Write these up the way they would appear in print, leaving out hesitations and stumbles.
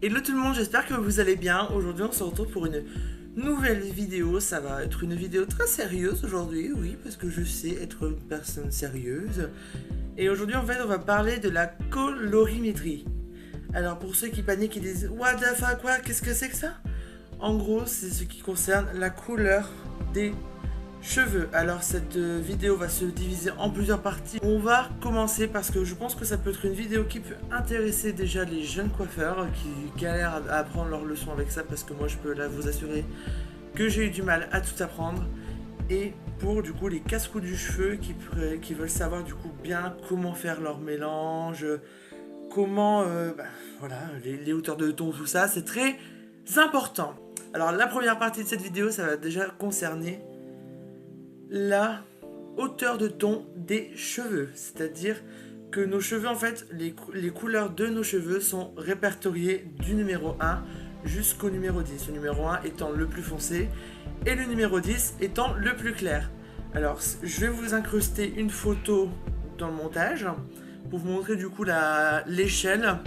Hello tout le monde, j'espère que vous allez bien. Aujourd'hui on se retrouve pour une nouvelle vidéo. Ça va être une vidéo très sérieuse aujourd'hui, oui, parce que je sais être une personne sérieuse. Et aujourd'hui en fait on va parler de la colorimétrie. Alors pour ceux qui paniquent et disent what the fuck, quoi, qu'est-ce que c'est que ça? En gros c'est ce qui concerne la couleur des cheveux. Alors cette vidéo va se diviser en plusieurs parties. On va commencer parce que je pense que ça peut être une vidéo qui peut intéresser déjà les jeunes coiffeurs qui galèrent à apprendre leur leçon avec ça, parce que moi je peux là vous assurer que j'ai eu du mal à tout apprendre. Et pour du coup les casse-cou du cheveu qui veulent savoir du coup bien comment faire leur mélange, comment voilà, les hauteurs de ton, tout ça, c'est très important. Alors la première partie de cette vidéo, ça va déjà concerner la hauteur de ton des cheveux, c'est-à-dire que nos cheveux, en fait, les couleurs de nos cheveux sont répertoriées du numéro 1 jusqu'au numéro 10, le numéro 1 étant le plus foncé et le numéro 10 étant le plus clair. Alors je vais vous incruster une photo dans le montage pour vous montrer du coup l'échelle.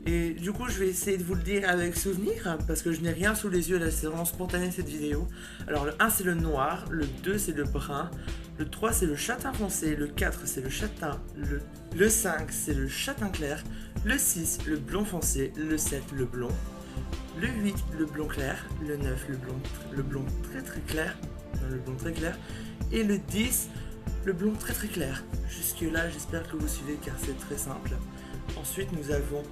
Et du coup je vais essayer de vous le dire avec souvenir, parce que je n'ai rien sous les yeux là, c'est vraiment spontané cette vidéo. Alors le 1 c'est le noir, le 2 c'est le brun, le 3 c'est le châtain foncé, le 4 c'est le châtain, le 5 c'est le châtain clair, le 6 le blond foncé, le 7 le blond, le 8 le blond clair, le 9 le blond très clair, le blond très clair, et le 10 le blond très clair. Jusque là j'espère que vous suivez car c'est très simple. Ensuite nous avons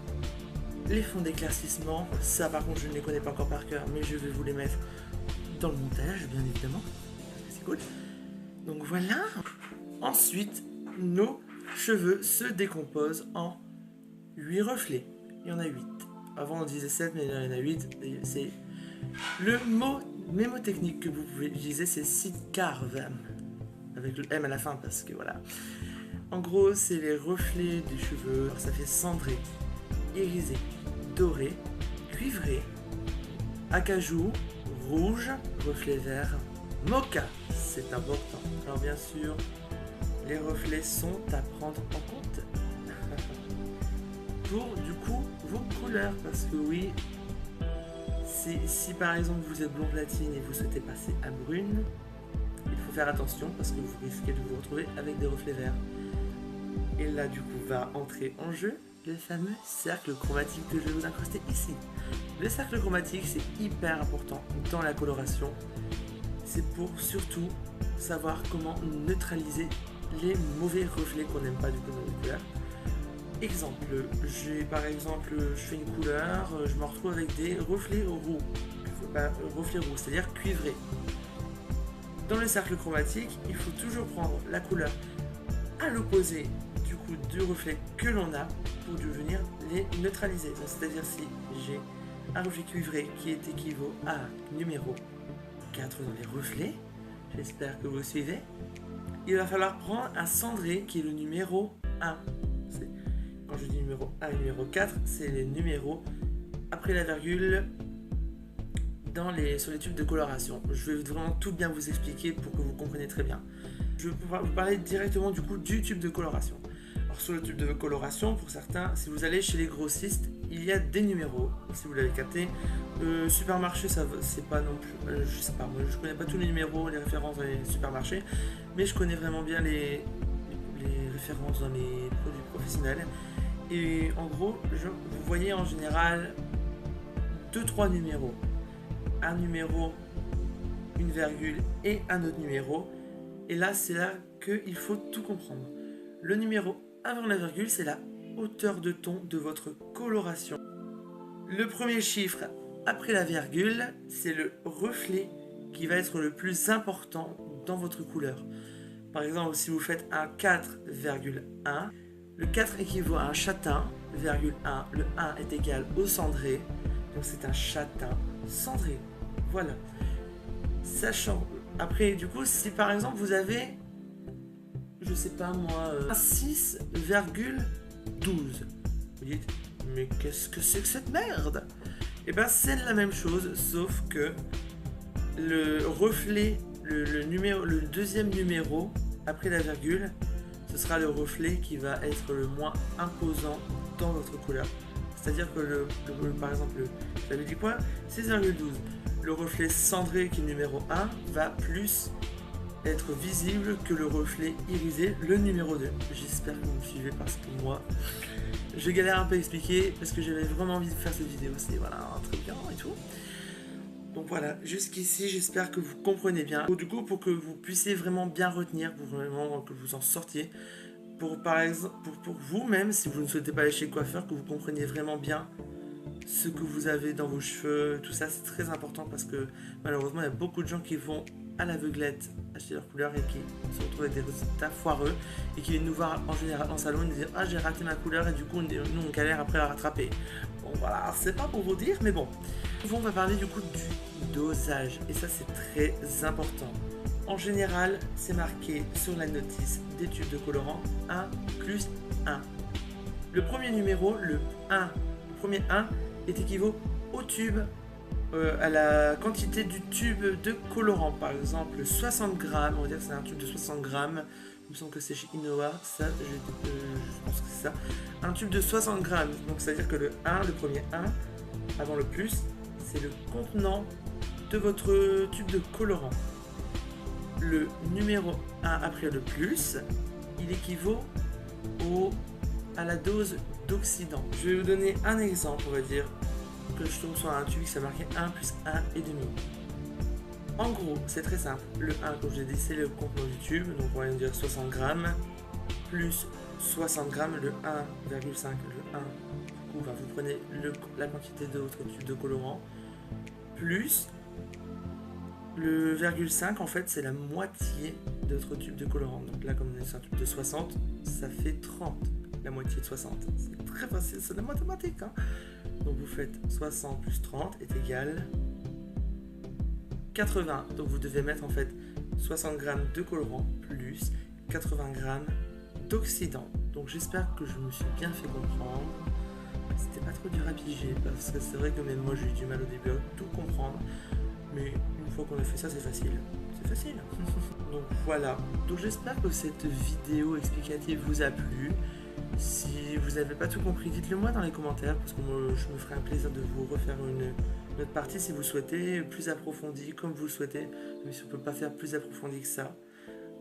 les fonds d'éclaircissement, ça par contre je ne les connais pas encore par cœur, mais je vais vous les mettre dans le montage bien évidemment, c'est cool. Donc voilà. Ensuite nos cheveux se décomposent en 8 reflets, il y en a 8. Avant on disait 7 mais il y en a 8, c'est le mot mémotechnique que vous pouvez utiliser, c'est seed carve, avec le M à la fin parce que voilà. En gros c'est les reflets des cheveux. Alors, ça fait cendré, irisé, doré, cuivré, acajou, rouge, reflet vert, mocha, c'est important. Alors bien sûr, les reflets sont à prendre en compte pour du coup vos couleurs, parce que oui, si par exemple vous êtes blond platine et vous souhaitez passer à brune, il faut faire attention parce que vous risquez de vous retrouver avec des reflets verts. Et là du coup va entrer en jeu le fameux cercle chromatique que je vais vous incruster ici. Le cercle chromatique c'est hyper important dans la coloration. C'est pour surtout savoir comment neutraliser les mauvais reflets qu'on n'aime pas du coup dans les couleurs. Exemple, je fais une couleur, je me retrouve avec des reflets roux. Reflets roux, c'est-à-dire cuivrés. Dans le cercle chromatique, il faut toujours prendre la couleur à l'opposé du coup du reflet que l'on a pour venir les neutraliser. C'est-à-dire si j'ai un reflet cuivré qui est équivaut à numéro 4 dans les reflets, j'espère que vous suivez, il va falloir prendre un cendré qui est le numéro 1. Quand je dis numéro 1 et numéro 4, c'est les numéros après la virgule sur les tubes de coloration. Je vais vraiment tout bien vous expliquer pour que vous compreniez très bien. Je vais pouvoir vous parler directement du coup du tube de coloration. Alors sur le tube de coloration, pour certains, si vous allez chez les grossistes, il y a des numéros, si vous l'avez capté. Supermarché, ça c'est pas non plus, je sais pas, moi je connais pas tous les numéros, les références dans les supermarchés, mais je connais vraiment bien les références dans les produits professionnels. Et en gros, vous voyez en général 2-3 numéros. Un numéro, une virgule et un autre numéro. Et là, c'est là qu'il faut tout comprendre. Le numéro avant la virgule, c'est la hauteur de ton de votre coloration. Le premier chiffre après la virgule, c'est le reflet qui va être le plus important dans votre couleur. Par exemple, si vous faites un 4,1, le 4 équivaut à un châtain, virgule 1, le 1 est égal au cendré, donc c'est un châtain cendré. Voilà. Sachant, après du coup, si par exemple vous avez, je sais pas moi, un 6,12, vous dites, mais qu'est-ce que c'est que cette merde? Et ben c'est la même chose, sauf que le reflet, le deuxième numéro après la virgule, ce sera le reflet qui va être le moins imposant dans votre couleur. C'est-à-dire que par exemple, j'avais dit quoi, 6,12. Le reflet cendré qui est le numéro 1 va plus être visible que le reflet irisé, le numéro 2. J'espère que vous me suivez parce que moi, je galère un peu à expliquer parce que j'avais vraiment envie de faire cette vidéo. C'est voilà, très bien et tout. Donc voilà, jusqu'ici, j'espère que vous comprenez bien. Du coup, pour que vous puissiez vraiment bien retenir, pour vraiment que vous en sortiez, par exemple, pour vous-même, si vous ne souhaitez pas aller chez le coiffeur, que vous compreniez vraiment bien ce que vous avez dans vos cheveux, tout ça, c'est très important parce que malheureusement, il y a beaucoup de gens qui vont à l'aveuglette acheter leur couleur et qui se retrouvent avec des résultats foireux et qui viennent nous voir en général en salon et nous dire ah j'ai raté ma couleur et du coup nous on galère après à la rattraper. Bon voilà, c'est pas pour vous dire mais bon. On va parler du coup du dosage et ça c'est très important. En général c'est marqué sur la notice des tubes de colorant 1 plus 1. Le premier numéro, le premier 1 est équivaut au tube, à la quantité du tube de colorant. Par exemple 60 grammes, on va dire que c'est un tube de 60 grammes, il me semble que c'est chez Inoa, ça je pense que c'est ça, un tube de 60 grammes, donc c'est à dire que le premier 1 avant le plus, c'est le contenant de votre tube de colorant. Le numéro 1 après le plus, il équivaut à la dose d'oxydant. Je vais vous donner un exemple, on va dire que je tombe sur un tube qui s'est marqué 1 plus 1,5. En gros, c'est très simple. Le 1, comme je l'ai dit, c'est le contenant du tube, donc on va dire 60 grammes, plus 60 grammes, le 1,5, le 1, du coup, vous prenez la quantité de votre tube de colorant, plus le 0,5, en fait, c'est la moitié de votre tube de colorant. Donc là, comme c'est un tube de 60, ça fait 30, la moitié de 60. C'est très facile, c'est de la mathématique, hein. Donc vous faites 60 plus 30 est égal 80. Donc vous devez mettre en fait 60 grammes de colorant plus 80 grammes d'oxydant. Donc j'espère que je me suis bien fait comprendre. C'était pas trop dur à piger parce que c'est vrai que même moi j'ai eu du mal au début à tout comprendre. Mais une fois qu'on a fait ça, c'est facile. C'est facile. Donc voilà. Donc j'espère que cette vidéo explicative vous a plu. Si vous n'avez pas tout compris, dites-le moi dans les commentaires parce que moi, je me ferai un plaisir de vous refaire une autre partie si vous souhaitez, plus approfondie comme vous le souhaitez, mais si on ne peut pas faire plus approfondi que ça.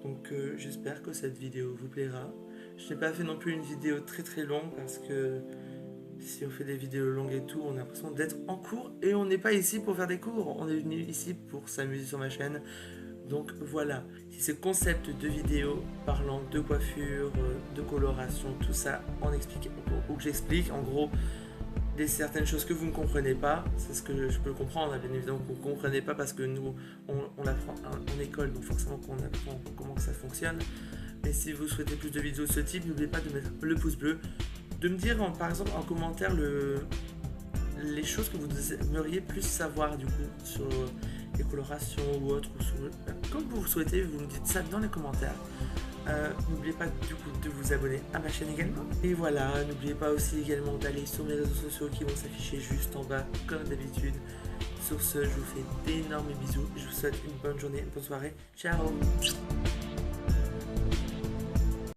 Donc j'espère que cette vidéo vous plaira. Je n'ai pas fait non plus une vidéo très longue parce que si on fait des vidéos longues et tout, on a l'impression d'être en cours et on n'est pas ici pour faire des cours, on est venu ici pour s'amuser sur ma chaîne. Donc voilà, si ce concept de vidéo parlant de coiffure, de coloration, tout ça, ou que j'explique en gros certaines choses que vous ne comprenez pas, c'est ce que je peux comprendre, bien évidemment que vous ne comprenez pas parce que nous on l'apprend en école, donc forcément qu'on apprend comment ça fonctionne. Mais si vous souhaitez plus de vidéos de ce type, n'oubliez pas de mettre le pouce bleu, de me dire par exemple en commentaire les choses que vous aimeriez plus savoir du coup sur les colorations ou autres, comme vous souhaitez, vous me dites ça dans les commentaires. N'oubliez pas du coup de vous abonner à ma chaîne également. Et voilà, n'oubliez pas aussi également d'aller sur mes réseaux sociaux qui vont s'afficher juste en bas comme d'habitude. Sur ce, je vous fais d'énormes bisous, je vous souhaite une bonne journée, une bonne soirée, ciao.